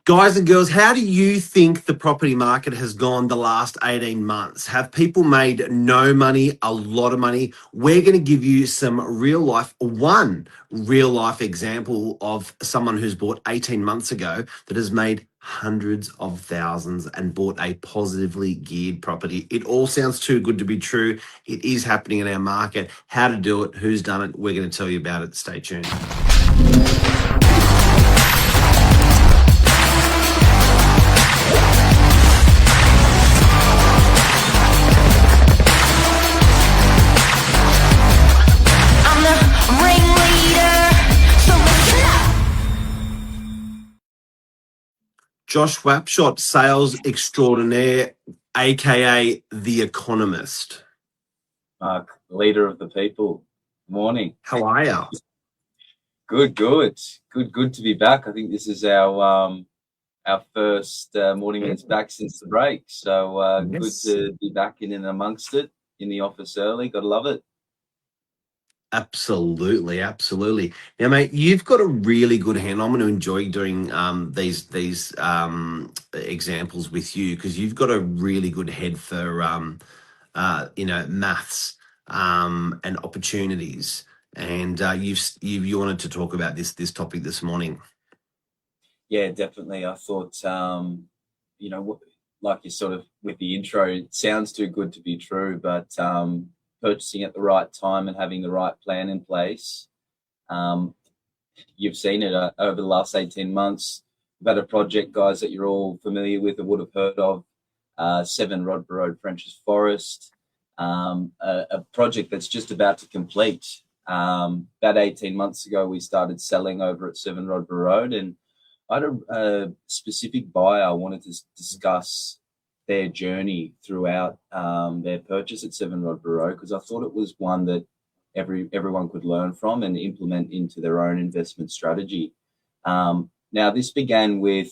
Guys and girls, how do you think the property market has gone the last 18 months? Have people made no money, a lot of money? We're going to give you one real life example of someone who's bought 18 months ago that has made hundreds of thousands and bought a positively geared property. It all sounds too good to be true. It is happening in our market. How to do it, who's done it, we're going to tell you about it. Stay tuned. Josh Wapshot, sales extraordinaire, aka The Economist. Mark, leader of the people. Morning. How are you? Good to be back. I think this is our first morning it's back since the break. So Yes. Good to be back in and amongst it, in the office early. Gotta love it. Absolutely. Now, mate, you've got a really good hand. I'm going to enjoy doing these examples with you because you've got a really good head for maths and opportunities. And you wanted to talk about this topic this morning. Yeah, definitely. I thought like you sort of with the intro, it sounds too good to be true, but purchasing at the right time and having the right plan in place. You've seen it over the last 18 months. We've had a project, guys, that you're all familiar with or would have heard of, 7 Rodborough Road, French's Forest, a project that's just about to complete. About 18 months ago, we started selling over at 7 Rodborough Road, and I had a specific buyer I wanted to discuss their journey throughout their purchase at 7 Rodborough Road, because I thought it was one that everyone could learn from and implement into their own investment strategy. Now, this began with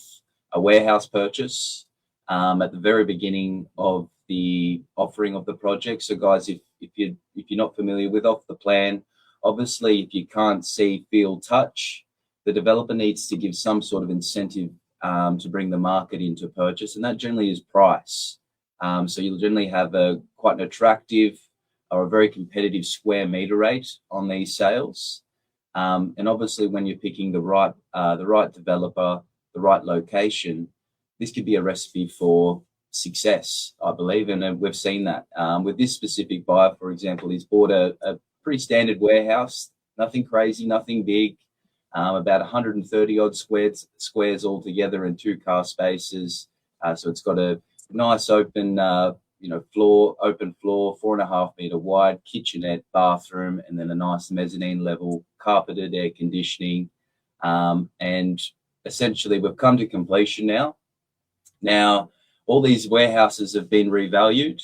a warehouse purchase at the very beginning of the offering of the project. So, guys, if you're not familiar with off the plan, obviously, if you can't see, feel, touch, the developer needs to give some sort of incentive to bring the market into purchase, and that generally is price. So you'll generally have quite an attractive or a very competitive square meter rate on these sales. And obviously, when you're picking the right developer, the right location, this could be a recipe for success, I believe, and we've seen that. With this specific buyer, for example, he's bought a pretty standard warehouse, nothing crazy, nothing big. About 130 odd squares altogether in 2 car spaces. So it's got a nice open floor, 4.5 meter wide, kitchenette, bathroom, and then a nice mezzanine level, carpeted, air conditioning. And essentially we've come to completion now. Now, all these warehouses have been revalued.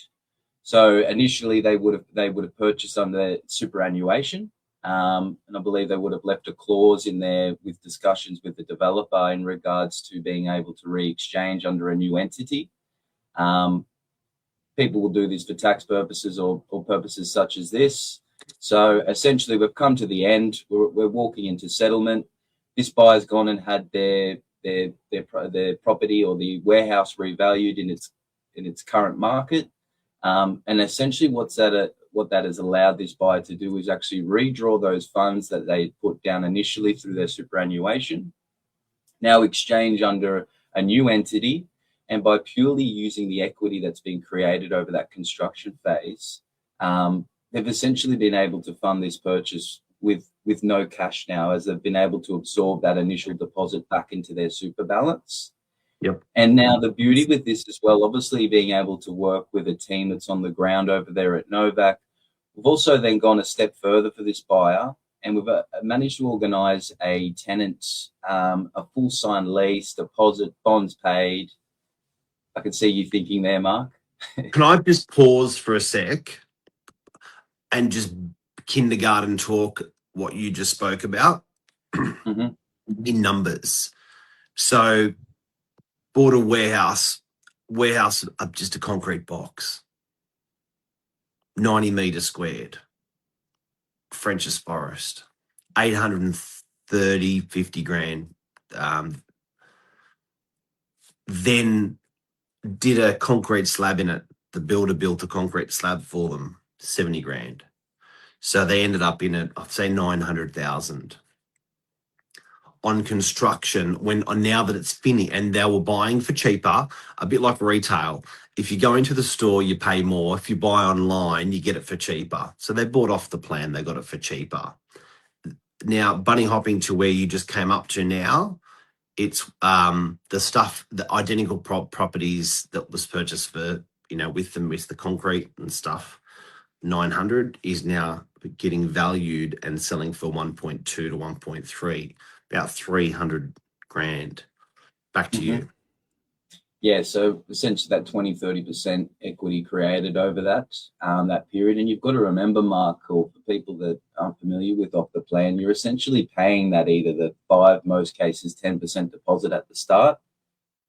So initially they would have purchased under superannuation. And I believe they would have left a clause in there with discussions with the developer in regards to being able to re-exchange under a new entity. People will do this for tax purposes or purposes such as this. So essentially, we've come to the end. We're walking into settlement. This buyer's gone and had their property or the warehouse revalued in its current market. And essentially, what that has allowed this buyer to do is actually redraw those funds that they put down initially through their superannuation, now exchange under a new entity, and by purely using the equity that's been created over that construction phase, they've essentially been able to fund this purchase with no cash now, as they've been able to absorb that initial deposit back into their super balance. Yep. And now the beauty with this as well, obviously being able to work with a team that's on the ground over there at Novak, we've also then gone a step further for this buyer, and we've managed to organise a tenant, a full signed lease, deposit, bonds paid. I can see you thinking there, Mark. Can I just pause for a sec and just kindergarten talk what you just spoke about in numbers? So bought a warehouse, just a concrete box, 90 metre squared, French's Forest, 830, 50 grand then did a concrete slab in it. The builder built a concrete slab for them, 70 grand. So they ended up in it, I'd say 900,000 on construction when now that it's finished, and they were buying for cheaper, a bit like retail. If you go into the store, you pay more. If you buy online, you get it for cheaper. So they bought off the plan, they got it for cheaper. Now, bunny hopping to where you just came up to now, it's the stuff, the identical properties that was purchased for, with the concrete and stuff, 900 is now getting valued and selling for 1.2 to 1.3, about 300 grand. Back to you. Yeah, so essentially that 20-30% equity created over that period. And you've got to remember, Mark, or for people that aren't familiar with off the plan, you're essentially paying that either the 5, most cases 10% deposit at the start,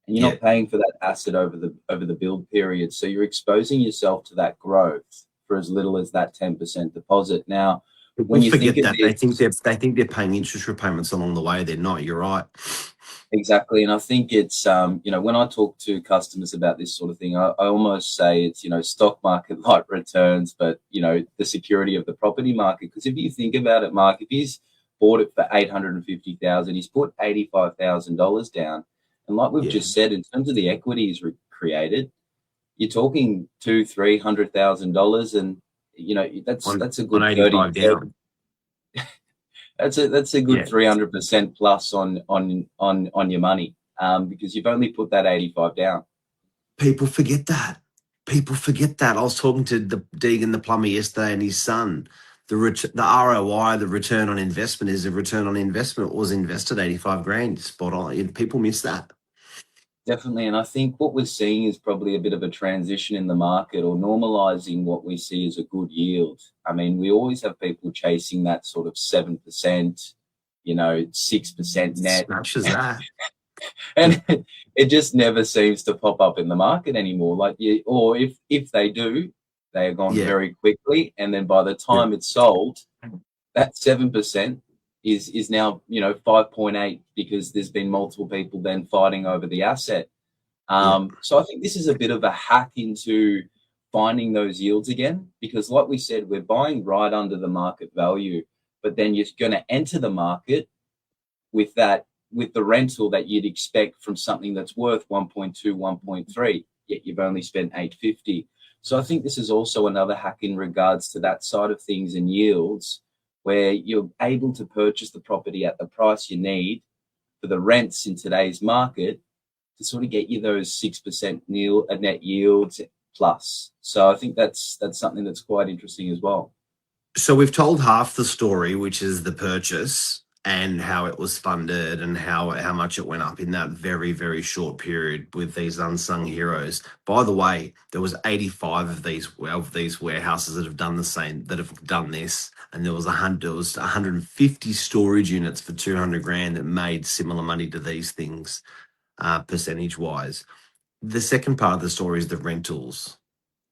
and you're not paying for that asset over the build period. So you're exposing yourself to that growth for as little as that 10% deposit. Now, when you forget think that, of this, they think they're paying interest repayments along the way. They're not. You're right. Exactly. And I think it's, when I talk to customers about this sort of thing, I almost say it's, stock market like returns, but, the security of the property market. Because if you think about it, Mark, if he's bought it for 850,000, he's put $85,000 down. And like we've just said, in terms of the equity he's created, you're talking $200,000-$300,000. And, that's a good 30 down. That's a good 300% plus on your money, because you've only put that 85 down. People forget that. I was talking to Deegan, the plumber, yesterday, and his son. The ROI, the return on investment, is a return on investment. It was invested 85 grand. Spot on. People miss that. Definitely. And I think what we're seeing is probably a bit of a transition in the market, or normalizing what we see as a good yield. I mean, we always have people chasing that sort of 7%, 6% net. Smashes that. And it just never seems to pop up in the market anymore. Or if they do, they are gone very quickly. And then by the time it's sold, that 7% is now 5.8, because there's been multiple people then fighting over the asset. So I think this is a bit of a hack into finding those yields again, because like we said, we're buying right under the market value, but then you're going to enter the market with the rental that you'd expect from something that's worth 1.2, 1.3, yet you've only spent 850. So I think this is also another hack in regards to that side of things and yields, where you're able to purchase the property at the price you need for the rents in today's market to sort of get you those 6% net yields plus. So I think that's something that's quite interesting as well. So we've told half the story, which is the purchase and how it was funded and how much it went up in that very, very short period with these unsung heroes. By the way, there was 85 of these warehouses that have done the same, that have done this, and there was 150 storage units for 200 grand that made similar money to these things, percentage wise. The second part of the story is the rentals.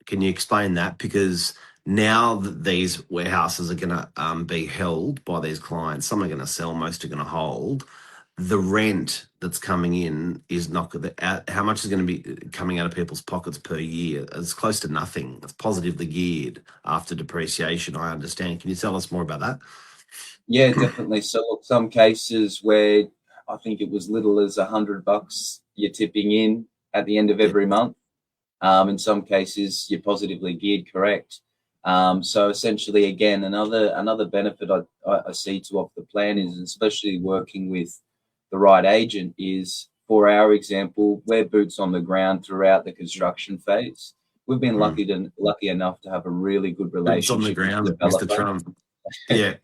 Can you explain that? Because now that these warehouses are going to be held by these clients, some are going to sell, most are going to hold. The rent that's coming in is not good. How much is going to be coming out of people's pockets per year? It's close to nothing. It's positively geared after depreciation, I understand. Can you tell us more about that? Yeah, definitely. So look, some cases where I think it was little as $100 you're tipping in at the end of every month. In some cases, you're positively geared, correct. So essentially, again, another benefit I see to off the plan is, especially working with the right agent, is, for our example, we're boots on the ground throughout the construction phase. We've been lucky enough to have a really good relationship. Boots on the ground, Mr. Trump. Yeah.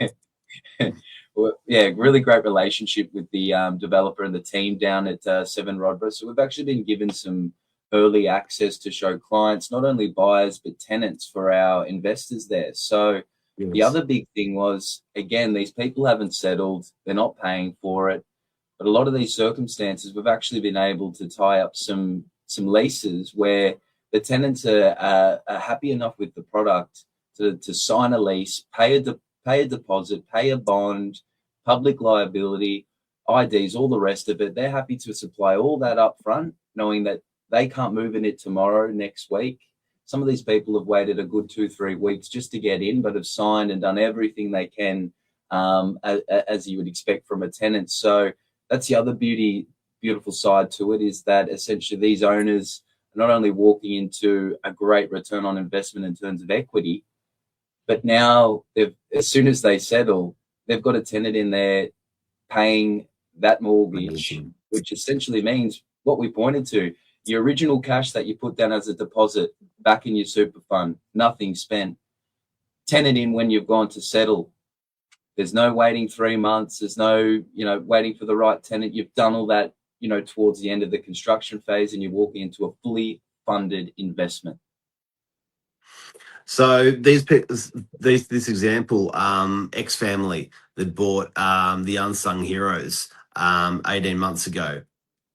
Yeah, really great relationship with the developer and the team down at 7 Rodborough. So we've actually been given some early access to show clients, not only buyers, but tenants for our investors there. So the other big thing was, again, these people haven't settled. They're not paying for it. But a lot of these circumstances, we've actually been able to tie up some leases where the tenants are happy enough with the product to sign a lease, pay a deposit, pay a bond, public liability, IDs, all the rest of it. They're happy to supply all that up front, knowing that they can't move in it tomorrow, next week. Some of these people have waited a good 2-3 weeks just to get in, but have signed and done everything they can, as you would expect from a tenant. So that's the other beautiful side to it, is that essentially these owners are not only walking into a great return on investment in terms of equity, but now as soon as they settle, they've got a tenant in there paying that mortgage, which essentially means what we pointed to, your original cash that you put down as a deposit back in your super fund, nothing spent. Tenant in when you've gone to settle. There's no waiting 3 months. There's no, waiting for the right tenant. You've done all that, towards the end of the construction phase, and you're walking into a fully funded investment. So this example, ex-family that bought the Unsung Heroes 18 months ago.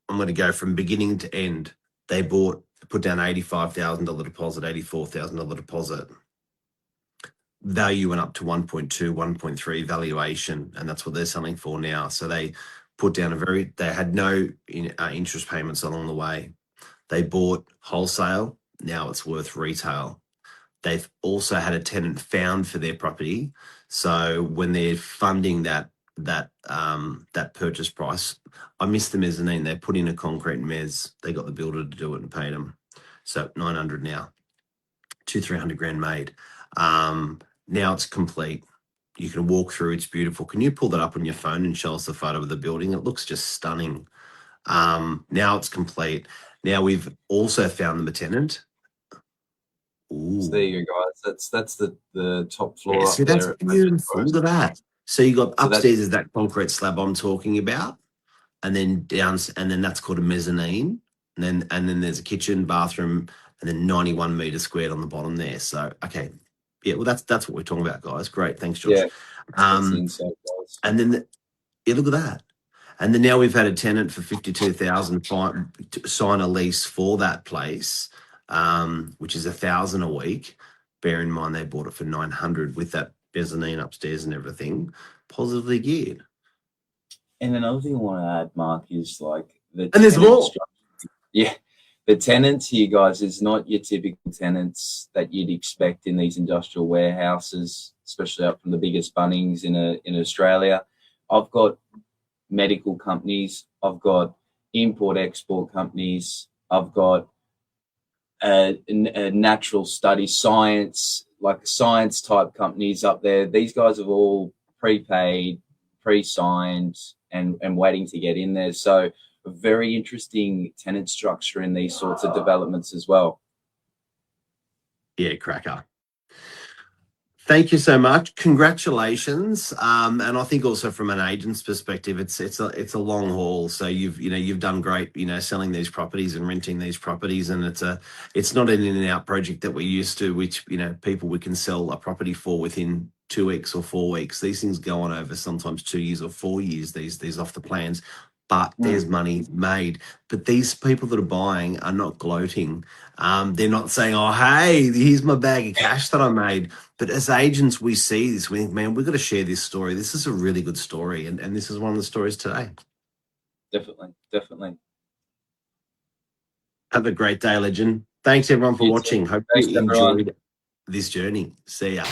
I'm going to go from beginning to end. They put down $85,000 deposit, $84,000 deposit. Value went up to 1.2, 1.3 valuation, and that's what they're selling for now. So they put down they had no interest payments along the way. They bought wholesale. Now it's worth retail. They've also had a tenant found for their property. So when they're funding that purchase price, I missed the mezzanine. They put in a concrete mezz. They got the builder to do it and paid them. So 900 now, 200-300 grand made. Now it's complete. You can walk through. It's beautiful. Can you pull that up on your phone and show us the photo of the building? It looks just stunning. Now it's complete. Now we've also found them a tenant. Ooh. So there you go, guys. That's the top floor. Yeah, see, that's beautiful. Look at that. So you got upstairs is that concrete slab I'm talking about, and then then that's called a mezzanine, and then there's a kitchen, bathroom, and then 91 meters squared on the bottom there. So okay, yeah, well that's what we're talking about, guys. Great, thanks, Josh. Yeah, and then look at that. And then now we've had a tenant for 52,000 sign a lease for that place, which is 1,000 a week. Bear in mind they bought it for 900 with that mezzanine upstairs and everything. Positively geared. And another thing I want to add, Mark, is and there's more. Yeah, the tenants here, guys, is not your typical tenants that you'd expect in these industrial warehouses, especially up from the biggest Bunnings in Australia. I've got medical companies, I've got import-export companies, I've got a natural study science, science type companies up there. These guys have all prepaid, pre-signed, and waiting to get in there. So a very interesting tenant structure in these sorts of developments as well. Yeah, cracker. Thank you so much. Congratulations. And I think also from an agent's perspective, it's a long haul. So you've done great, selling these properties and renting these properties. And it's not an in and out project that we're used to, which, people we can sell a property for within 2 weeks or 4 weeks. These things go on over sometimes 2 years or 4 years, these off the plans. But there's money made. But these people that are buying are not gloating. They're not saying, oh, hey, here's my bag of cash that I made. But as agents, we see this. We think, man, we've got to share this story. This is a really good story. And this is one of the stories today. Definitely. Have a great day, legend. Thanks, everyone, for watching. Hope you enjoyed this journey. See ya.